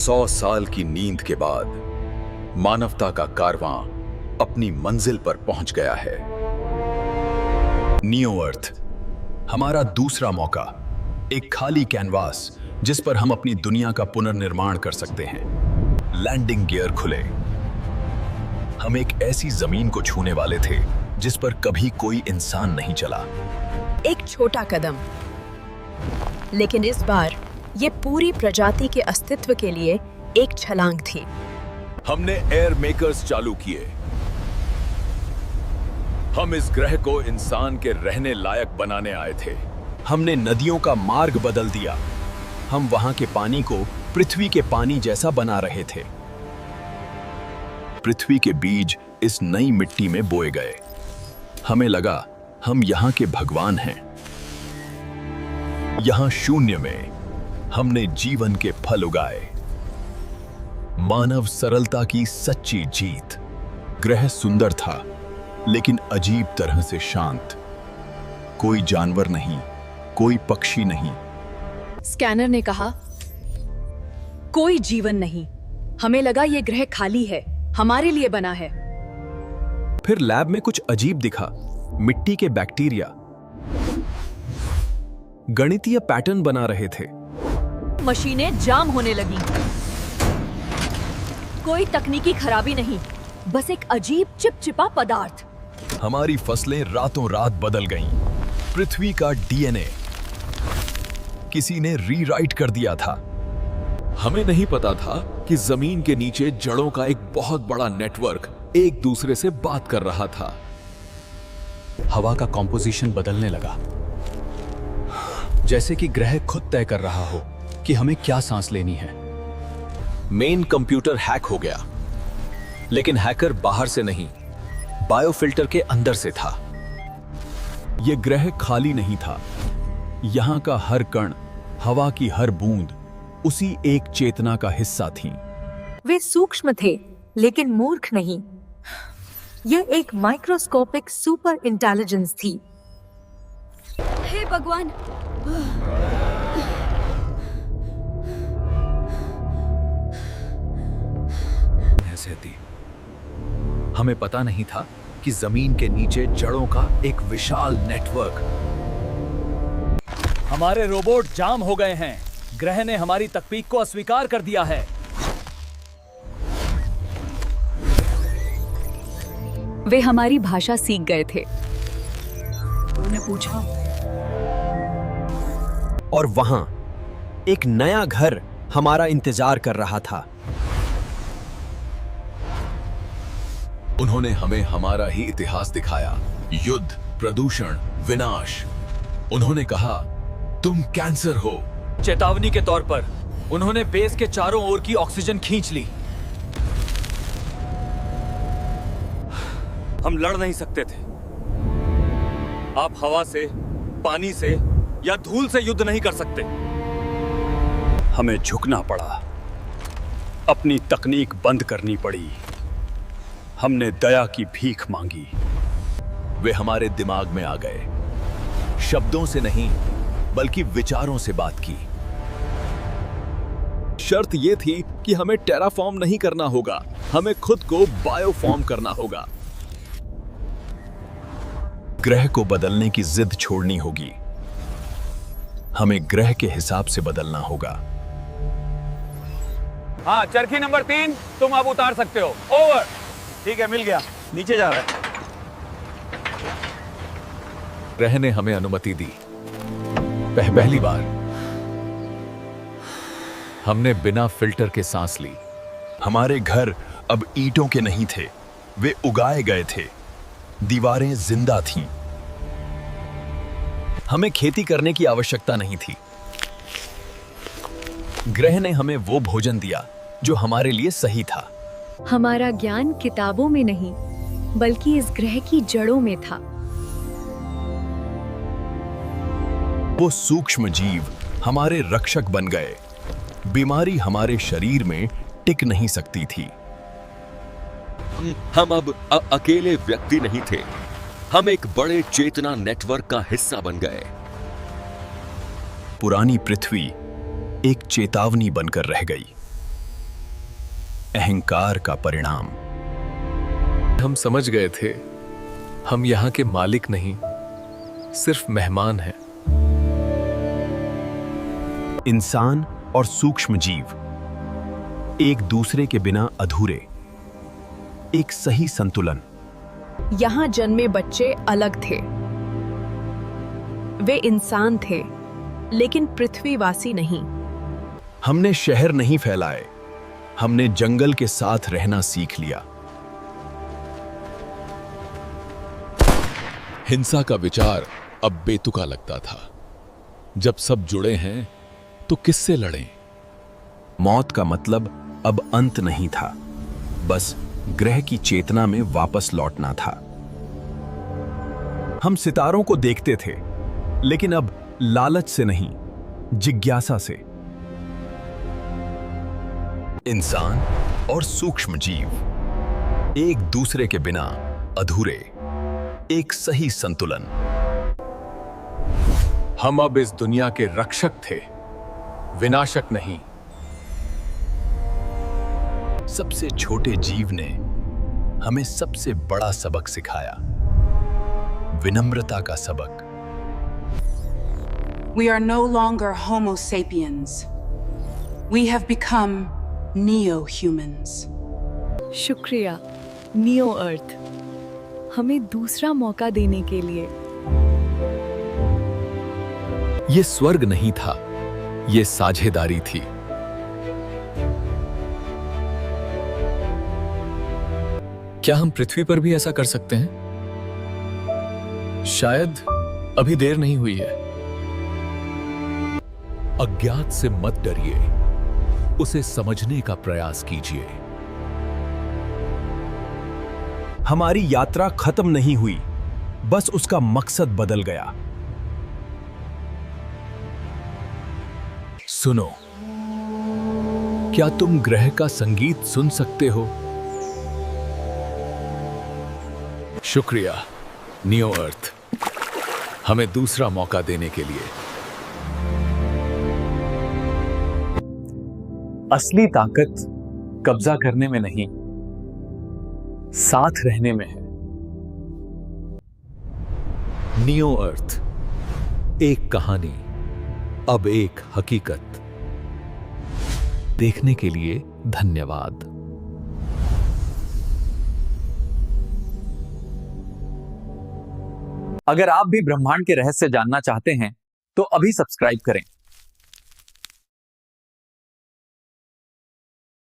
100 साल की नींद के बाद मानवता का कारवां अपनी मंजिल पर पहुंच गया है। नियो अर्थ, हमारा दूसरा मौका, एक खाली कैनवास जिस पर हम अपनी दुनिया का पुनर्निर्माण कर सकते हैं। लैंडिंग गियर खुले। हम एक ऐसी जमीन को छूने वाले थे जिस पर कभी कोई इंसान नहीं चला। एक छोटा कदम, लेकिन इस बार ये पूरी प्रजाति के अस्तित्व के लिए एक छलांग थी। हमने एयर मेकर्स चालू किए। हम इस ग्रह को इंसान के रहने लायक बनाने आए थे। हमने नदियों का मार्ग बदल दिया। हम वहां के पानी को पृथ्वी के पानी जैसा बना रहे थे। पृथ्वी के बीज इस नई मिट्टी में बोए गए। हमें लगा हम यहाँ के भगवान हैं। यहाँ शून्य में हमने जीवन के फल उगाए। मानव सरलता की सच्ची जीत। ग्रह सुंदर था, लेकिन अजीब तरह से शांत। कोई जानवर नहीं, कोई पक्षी नहीं। स्कैनर ने कहा, कोई जीवन नहीं। हमें लगा ये ग्रह खाली है, हमारे लिए बना है। फिर लैब में कुछ अजीब दिखा। मिट्टी के बैक्टीरिया गणितीय पैटर्न बना रहे थे। मशीनें जाम होने लगीं। कोई तकनीकी खराबी नहीं, बस एक अजीब चिपचिपा पदार्थ। हमारी फसलें रातों रात बदल गईं। पृथ्वी का डीएनए किसी ने रीराइट कर दिया था। हमें नहीं पता था कि जमीन के नीचे जड़ों का एक बहुत बड़ा नेटवर्क एक दूसरे से बात कर रहा था। हवा का कॉम्पोजिशन बदलने लगा, जैसे कि ग्रह खुद तय कर रहा हो कि हमें क्या सांस लेनी है। मेन कंप्यूटर हैक हो गया, लेकिन हैकर बाहर से नहीं, बायोफिल्टर के अंदर से था। यह ग्रह खाली नहीं था। यहां का हर कण, हवा की हर बूंद उसी एक चेतना का हिस्सा थी। वे सूक्ष्म थे, लेकिन मूर्ख नहीं। यह एक माइक्रोस्कोपिक सुपर इंटेलिजेंस थी। हे भगवान! थी। हमें पता नहीं था कि जमीन के नीचे जड़ों का एक विशाल नेटवर्क। हमारे रोबोट जाम हो गए हैं। ग्रह ने हमारी तकनीक को अस्वीकार कर दिया है। वे हमारी भाषा सीख गए थे। उन्होंने पूछा, और वहां एक नया घर हमारा इंतजार कर रहा था। उन्होंने हमें हमारा ही इतिहास दिखाया। युद्ध, प्रदूषण, विनाश। उन्होंने कहा, तुम कैंसर हो। चेतावनी के तौर पर उन्होंने बेस के चारों ओर की ऑक्सीजन खींच ली। हम लड़ नहीं सकते थे। आप हवा से, पानी से या धूल से युद्ध नहीं कर सकते। हमें झुकना पड़ा, अपनी तकनीक बंद करनी पड़ी। हमने दया की भीख मांगी। वे हमारे दिमाग में आ गए। शब्दों से नहीं, बल्कि विचारों से बात की। शर्त यह थी कि हमें टेराफॉर्म नहीं करना होगा, हमें खुद को बायोफॉर्म करना होगा। ग्रह को बदलने की जिद छोड़नी होगी। हमें ग्रह के हिसाब से बदलना होगा। हाँ, चरखी नंबर 3 तुम अब उतार सकते हो। ओवर। ठीक है, मिल गया। नीचे जा रहा है। ग्रह ने हमें अनुमति दी। पहली बार हमने बिना फिल्टर के सांस ली। हमारे घर अब ईंटों के नहीं थे, वे उगाए गए थे। दीवारें जिंदा थीं। हमें खेती करने की आवश्यकता नहीं थी। ग्रह ने हमें वो भोजन दिया जो हमारे लिए सही था। हमारा ज्ञान किताबों में नहीं, बल्कि इस ग्रह की जड़ों में था। वो सूक्ष्म जीव हमारे रक्षक बन गए। बीमारी हमारे शरीर में टिक नहीं सकती थी। हम अब अकेले व्यक्ति नहीं थे। हम एक बड़े चेतना नेटवर्क का हिस्सा बन गए। पुरानी पृथ्वी एक चेतावनी बनकर रह गई। अहंकार का परिणाम। हम समझ गए थे, हम यहाँ के मालिक नहीं, सिर्फ मेहमान हैं। इंसान और सूक्ष्म जीव एक दूसरे के बिना अधूरे। एक सही संतुलन। यहाँ जन्मे बच्चे अलग थे। वे इंसान थे, लेकिन पृथ्वीवासी नहीं। हमने शहर नहीं फैलाए, हमने जंगल के साथ रहना सीख लिया। हिंसा का विचार अब बेतुका लगता था। जब सब जुड़े हैं तो किससे लड़ें? मौत का मतलब अब अंत नहीं था, बस ग्रह की चेतना में वापस लौटना था। हम सितारों को देखते थे, लेकिन अब लालच से नहीं, जिज्ञासा से। इंसान और सूक्ष्म जीव एक दूसरे के बिना अधूरे। एक सही संतुलन। हम अब इस दुनिया के रक्षक थे, विनाशक नहीं। सबसे छोटे जीव ने हमें सबसे बड़ा सबक सिखाया, विनम्रता का सबक। We are no longer Homo sapiens. We have become neo-humans. शुक्रिया नियो अर्थ, हमें दूसरा मौका देने के लिए। ये स्वर्ग नहीं था, ये साझेदारी थी। क्या हम पृथ्वी पर भी ऐसा कर सकते हैं? शायद अभी देर नहीं हुई है। अज्ञात से मत डरिए, उसे समझने का प्रयास कीजिए। हमारी यात्रा खत्म नहीं हुई, बस उसका मकसद बदल गया। सुनो, क्या तुम ग्रह का संगीत सुन सकते हो? शुक्रिया नियो अर्थ, हमें दूसरा मौका देने के लिए। असली ताकत कब्जा करने में नहीं, साथ रहने में है। नियो अर्थ, एक कहानी अब एक हकीकत। देखने के लिए धन्यवाद। अगर आप भी ब्रह्मांड के रहस्य जानना चाहते हैं तो अभी सब्सक्राइब करें।